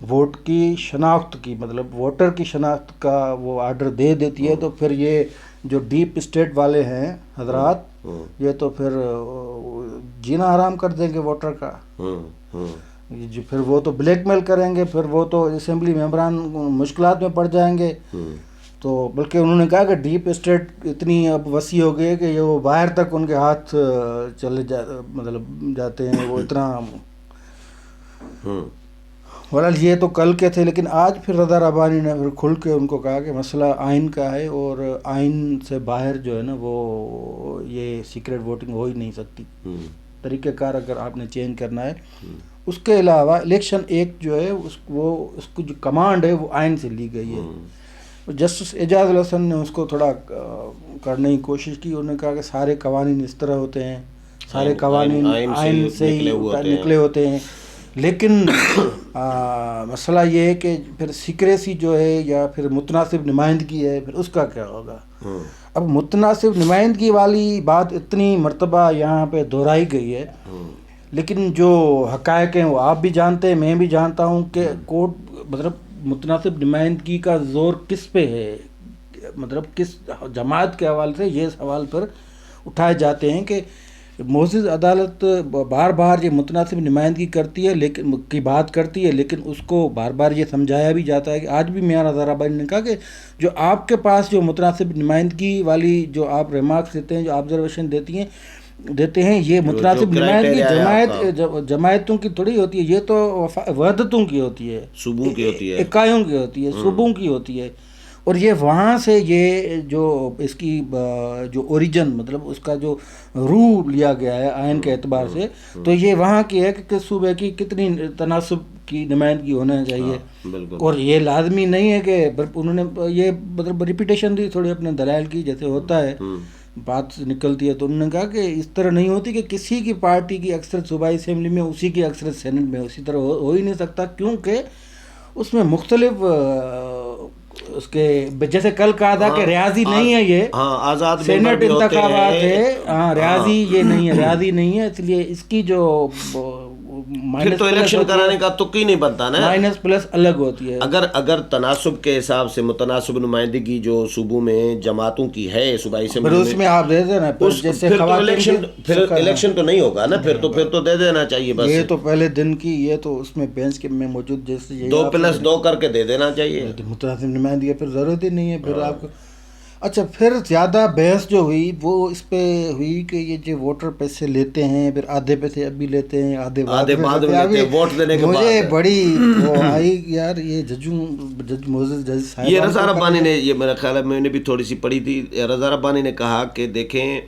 Vote کی شناخت کی مطلب ووٹر کی شناخت کا وہ آرڈر دے دیتی ہے، تو پھر یہ جو ڈیپ اسٹیٹ والے ہیں حضرات یہ تو پھر جینا حرام کر دیں گے ووٹر کا، جو پھر وہ تو بلیک میل کریں گے، پھر وہ تو اسمبلی ممبران مشکلات میں پڑ جائیں گے. تو بلکہ انہوں نے کہا کہ ڈیپ اسٹیٹ اتنی اب وسیع ہو گئی ہے کہ یہ وہ باہر تک ان کے ہاتھ چلے مطلب جاتے ہیں، وہ اتنا. بہرحال یہ تو کل کے تھے، لیکن آج پھر رضا ربانی نے پھر کھل کے ان کو کہا کہ مسئلہ آئین کا ہے، اور آئین سے باہر جو ہے نا وہ یہ سیکریٹ ووٹنگ ہو ہی نہیں سکتی. طریقہ کار اگر آپ نے چینج کرنا ہے. اس کے علاوہ الیکشن ایکٹ جو ہے اس کو جو کمانڈ ہے وہ آئین سے لی گئی ہے. جسٹس اعجاز الحسن نے اس کو تھوڑا کرنے کی کوشش کی. انہوں نے کہا کہ سارے قوانین اس طرح ہوتے ہیں، سارے قوانین آئین سے ہی نکلے ہوتے ہیں، لیکن مسئلہ یہ ہے کہ پھر سیکریسی جو ہے یا پھر متناسب نمائندگی ہے، پھر اس کا کیا ہوگا. اب متناسب نمائندگی والی بات اتنی مرتبہ یہاں پہ دہرائی گئی ہے، لیکن جو حقائق ہیں وہ آپ بھی جانتے ہیں، میں بھی جانتا ہوں کہ کورٹ مطلب متناسب نمائندگی کا زور کس پہ ہے، مطلب کس جماعت کے حوالے سے یہ سوال پر اٹھائے جاتے ہیں کہ معزز عدالت بار بار یہ متناسب نمائندگی کرتی ہے لیکن کی بات کرتی ہے، لیکن اس کو بار بار یہ سمجھایا بھی جاتا ہے کہ آج بھی میاں رضا ربانی نے کہا کہ جو آپ کے پاس جو متناسب نمائندگی والی جو آپ ریمارکس دیتے ہیں، جو آبزرویشن دیتے ہیں یہ متناسب نمائندگی جماعتوں کی تھوڑی ہوتی ہے، یہ تو وحدتوں کی ہوتی ہے، صوبوں کی ہوتی ہے، اکائیوں کی ہوتی ہے، صوبوں کی ہوتی ہے. اور یہ وہاں سے یہ جو اس کی جو اوریجن مطلب اس کا جو روح لیا گیا ہے آئین کے اعتبار سے، تو یہ وہاں کی ہے کہ صوبے کی کتنی تناسب کی نمائندگی ہونا چاہیے. اور یہ لازمی نہیں ہے کہ انہوں نے یہ مطلب ریپیٹیشن دی تھوڑی اپنے دلائل کی، جیسے ہوتا ہے بات نکلتی ہے، تو انہوں نے کہا کہ اس طرح نہیں ہوتی کہ کسی کی پارٹی کی اکثریت صوبائی اسمبلی میں اسی کی اکثریت سینٹ میں اسی طرح ہو ہی نہیں سکتا، کیونکہ اس میں مختلف اس کے جیسے کل کہا تھا کہ ریاضی نہیں ہے، یہ آزاد سینٹ انتخابات ہے، ریاضی یہ نہیں ہے، ریاضی نہیں ہے، اس لیے اس کی جو پھر تو الیکشن کرانے کا تک ہی نہیں بنتا نا، مائنس پلس الگ ہوتی ہے. اگر تناسب کے حساب سے متناسب نمائندگی جو صوبوں میں جماعتوں کی ہے صوبائی اسمبلی اس میں آپ دے دینا، پھر الیکشن تو نہیں ہوگا نا، پھر تو دے دینا چاہیے بس. یہ تو پہلے دن کی یہ تو اس میں بینچ کے میں موجود جیسے 2+2 کر کے دے دینا چاہیے، متناسب نمائندگی پھر ضرورت ہی نہیں ہے پھر آپ کو. اچھا پھر زیادہ بحث جو ہوئی وہ اس پہ ہوئی کہ یہ جو ووٹر پیسے لیتے ہیں، پھر آدھے پیسے ابھی لیتے ہیں، آدھے بعد میں لیتے ہیں، ووٹ دینے کے بعد. مجھے بڑی وہ آئی یار یہ جج صاحب یہ رضا ربانی نے، یہ میرا خیال ہے میں نے بھی تھوڑی سی پڑھی تھی، رضا ربانی نے کہا کہ دیکھیں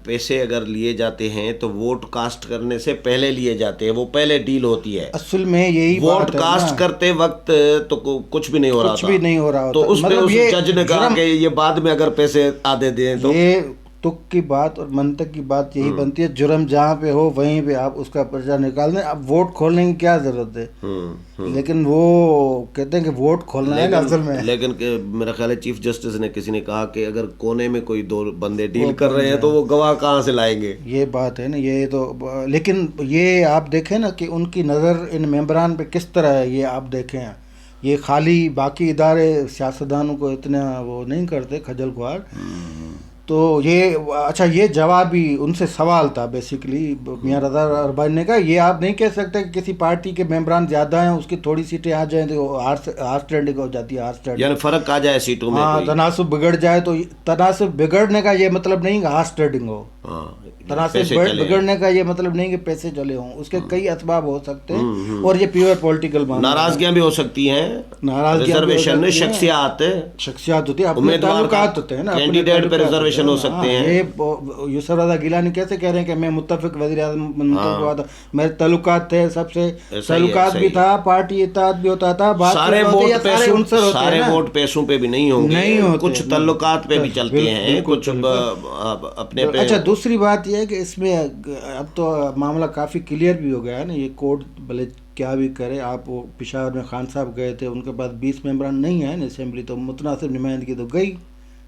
پیسے اگر لیے جاتے ہیں تو ووٹ کاسٹ کرنے سے پہلے لیے جاتے ہیں، وہ پہلے ڈیل ہوتی ہے. اصل میں یہی ووٹ کاسٹ کرتے وقت تو کچھ بھی نہیں ہو رہا تھا، تو اس پہ اس جج نے کہا کہ یہ بعد میں اگر پیسے آدھے دیں تو یہ تک کی بات اور منطق کی بات یہی بنتی ہے، جرم جہاں پہ ہو وہیں پہ آپ اس کا پرچہ نکال دیں. اب ووٹ کھولنے کی کیا ضرورت ہے، لیکن وہ کہتے ہیں کہ ووٹ کھولنا ہے اصل میں. لیکن میرا خیال ہے چیف جسٹس نے کسی نے کہا کہ اگر کونے میں کوئی 2 بندے ڈیل کر رہے ہیں تو وہ گواہ کہاں سے لائیں گے. یہ بات ہے نا، یہ تو لیکن یہ آپ دیکھیں نا کہ ان کی نظر ان ممبران پہ کس طرح ہے. یہ آپ دیکھیں یہ خالی باقی ادارے سیاستدانوں کو اتنا وہ نہیں کرتے خجل خوار. تو یہ اچھا یہ جوابی ان سے سوال تھا بیسیکلی میاں رضا ربانی نے کہا یہ آپ نہیں کہہ سکتے کہ کسی پارٹی کے ممبران زیادہ ہیں اس کی تھوڑی سیٹیں آ جائیں تو ہارس اسٹینڈنگ ہو جاتی ہے، یعنی فرق آ جائے سیٹوں میں. ہاں تناسب بگڑ جائے تو تناسب بگڑنے کا یہ مطلب نہیں کہ ہارس اسٹینڈنگ ہو، تناسب بگڑنے کا یہ مطلب نہیں کہ پیسے چلے ہوں، اس کے کئی اسباب ہو سکتے ہیں اور یہ پیور پولیٹیکل ناراضگیاں بھی ہو سکتی ہیں، ریزرویشن شخصیات ہوتی ہیں، اپنے تعلقات ہوتے ہیں نا، کینڈیڈیٹ پہ ریزرویشن ہو سکتے ہیں. یہ یوسف رضا گیلانی کیسے کہہ رہے ہیں کہ میں متفق وزیر اعظم منتخب ہوا تھا، میرے تعلقات تھے، سب سے تعلقات بھی تھا، پارٹی اتحاد بھی ہوتا تھا، سارے ووٹ پیسوں پہ بھی نہیں ہوں گے، کچھ تعلقات پہ بھی چلتے ہیں، کچھ اپنے پہ. اچھا دوسری بات یہ ہے کہ اس میں اب تو معاملہ کافی کلیئر بھی ہو گیا ہے نا، یہ کورٹ بھلے کیا بھی کرے. آپ وہ پشاور میں خان صاحب گئے تھے، ان کے پاس 20 ممبران نہیں ہیں نا اسمبلی، تو متناسب نمائندگی تو گئی.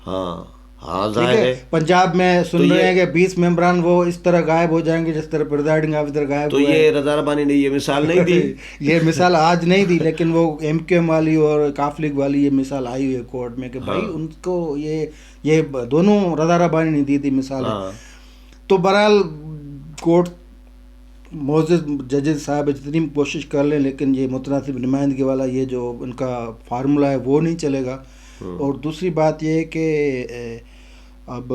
ہاں ہاں ٹھیک ظاہر ہے، ہے. پنجاب میں تو سن رہے یہ- ہیں کہ 20 ممبران وہ اس طرح غائب ہو جائیں گے جس طرح پریزائڈنگ آفیسر غائب تو ہوا یہ ہے. رضا ربانی نے یہ مثال نہیں دی. یہ مثال آج نہیں دی، لیکن وہ ایم کیو ایم والی اور کاف لیگ والی یہ مثال آئی ہوئی ہے کورٹ میں کہ بھائی ان کو یہ دونوں رضا ربانی نے دی تھی مثالیں. ہاں تو بہرحال کورٹ معزز ججز صاحب جتنی کوشش کر لیں، لیکن یہ متناسب نمائندگی والا یہ جو ان کا فارمولہ ہے وہ نہیں چلے گا. اور دوسری بات یہ ہے کہ اب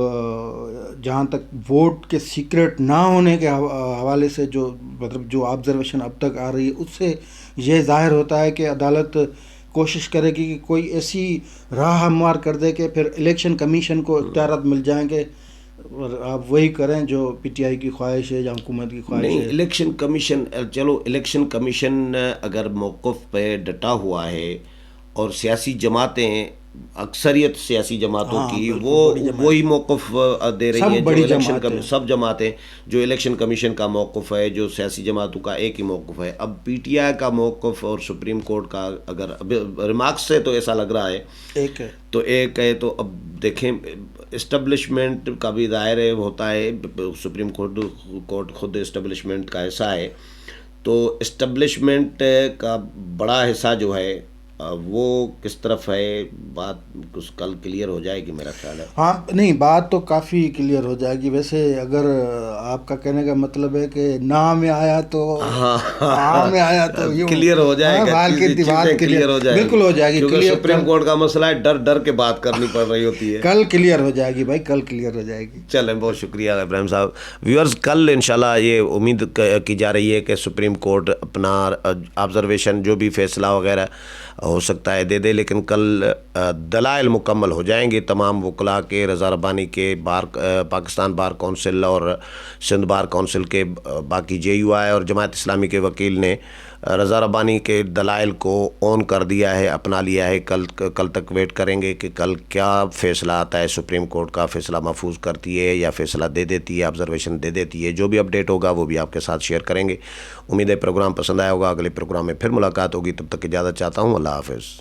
جہاں تک ووٹ کے سیکرٹ نہ ہونے کے حوالے سے جو مطلب جو آبزرویشن اب تک آ رہی ہے، اس سے یہ ظاہر ہوتا ہے کہ عدالت کوشش کرے گی کہ کوئی ایسی راہ ہموار کر دے کہ پھر الیکشن کمیشن کو اختیارات مل جائیں گے اور آپ وہی کریں جو پی ٹی آئی کی خواہش ہے یا حکومت کی خواہش نہیں. ہے. الیکشن کمیشن، چلو الیکشن کمیشن اگر موقف پہ ڈٹا ہوا ہے اور سیاسی جماعتیں، اکثریت سیاسی جماعتوں ہاں، کی بالکل، وہ بڑی جماعت. وہی موقف دے رہی سب ہیں جو بڑی الیکشن جماعتیں. سب جماعتیں جو الیکشن کمیشن کا موقف ہے، جو سیاسی جماعتوں کا ایک ہی موقف ہے. اب پی ٹی آئی کا موقف اور سپریم کورٹ کا اگر ریمارکس سے تو ایسا لگ رہا ہے ایک ہے. تو ایک ہے. تو اب دیکھیں اسٹیبلشمنٹ کا بھی ظاہر ہے ہوتا ہے، سپریم کورٹ خود اسٹیبلشمنٹ کا حصہ ہے. تو اسٹیبلشمنٹ کا بڑا حصہ جو ہے وہ کس طرف ہے، بات کچھ کل کلیئر ہو جائے گی میرا خیال ہے. ہاں نہیں، بات تو کافی کلیئر ہو جائے گی. ویسے اگر آپ کا کہنے کا مطلب ہے کہ نہ میں آیا تو ہاں میں آیا تو یوں کلیئر ہو جائے گا، چیزیں کلیئر ہو جائے گی، بالکل ہو جائے گی. کیونکہ کلیئر سپریم کورٹ کا مسئلہ ہے، ڈر ڈر کے بات کرنی پڑ رہی ہوتی ہے. کل کلیئر ہو جائے گی بھائی، کل کلیئر ہو جائے گی. چلیں، بہت شکریہ ابراہیم صاحب. ویورز، کل انشاءاللہ یہ امید کی جا رہی ہے کہ سپریم کورٹ اپنا آبزرویشن جو بھی فیصلہ وغیرہ ہو سکتا ہے دے دے، لیکن کل دلائل مکمل ہو جائیں گے تمام وکلاء کے، رضا ربانی کے، پاکستان بار کونسل اور سندھ بار کونسل کے، باقی جے یو آئی اور جماعت اسلامی کے وکیل نے رضا ربانی کے دلائل کو اون کر دیا ہے، اپنا لیا ہے. کل تک ویٹ کریں گے کہ کل کیا فیصلہ آتا ہے. سپریم کورٹ کا فیصلہ محفوظ کرتی ہے یا فیصلہ دے دیتی ہے، آبزرویشن دے دیتی ہے. جو بھی اپڈیٹ ہوگا وہ بھی آپ کے ساتھ شیئر کریں گے. امید ہے پروگرام پسند آیا ہوگا. اگلے پروگرام میں پھر ملاقات ہوگی. تب تک اجازت چاہتا ہوں. اللہ حافظ.